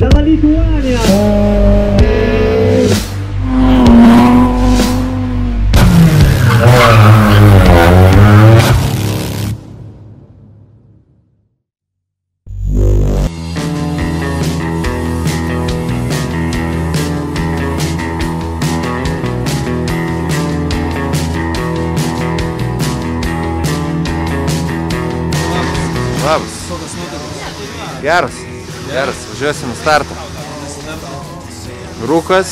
dalla Lituania. Labas. Geras, važiuosim į startą. Rūkas,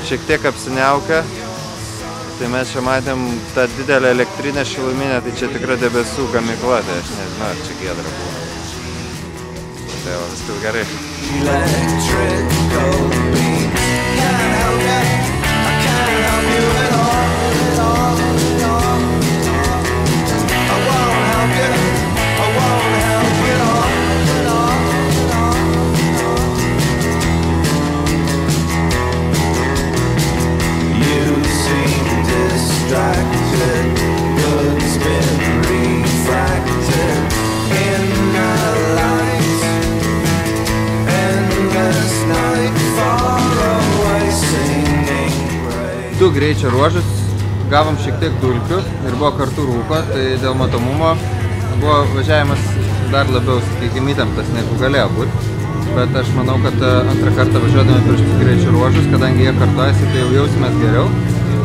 šiek tiek apsiniaukę. Tai mes čia matėm tą didelę elektrinę šiluminę, tai čia tikra debesų gamykla, tai aš nežinau, ar čia giedra buvo. Tai jau viskas gerai. Du greičio ruožus, gavom šiek tiek dulkių ir buvo kartu rūko, tai dėl matomumo buvo važiavimas dar labiau, sakykime, įtemptas negu galėjo būti. Bet aš manau, kad antrą kartą važiuodami prieš tų greičio ruožus, kadangi jie kartojasi, tai jau jausimės geriau.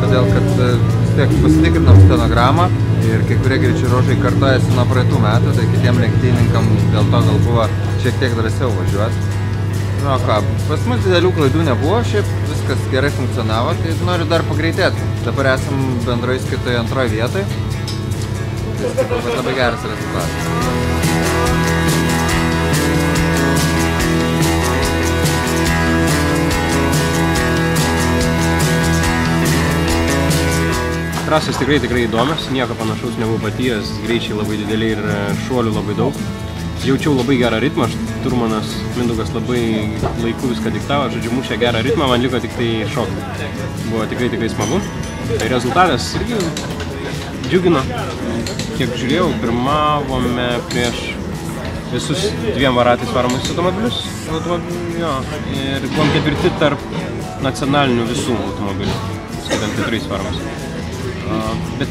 Todėl, kad vis tiek pasitikrinom stenogramą ir kai kurie greičio ruožai kartojasi nuo praeitų metų, tai kitiem lenktynininkam dėl to gal buvo šiek tiek drąsiau važiuoti. Nu ką, pas mus didelių klaidų nebuvo, šiaip viskas gerai funkcionavo, tai noriu dar pagreitėti. Dabar esam bendroje įskaitoje antroje vietoje. Tai sakau, kad labai geras rezultatas. Trasos tikrai įdomios, nieko panašaus nebuvau patyręs, greičiai labai dideli ir šuolių labai daug. Jaučiau labai gerą ritmą, šturmanas Mindaugas labai laiku viską diktavo, žodžiu, mušė gerą ritmą, man liko tik tai šokti. Buvo tikrai smagu. Tai rezultatas irgi džiugino. Kiek žiūrėjau, pirmavome prieš visus 2 ratais varomus automobilius. Ir buvom 4 tarp nacionalinių visų automobilių, skaitant 4 varomus. Bet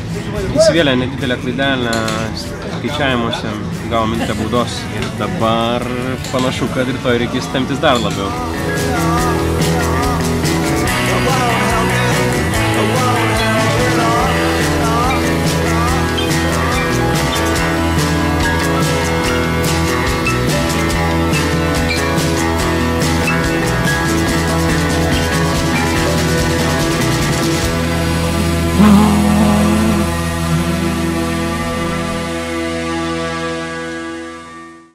įsivėlė nedidelę klaidelę skaičiavimuose, gavom minutę baudos ir dabar panašu, kad rytoj reikės temptis dar labiau.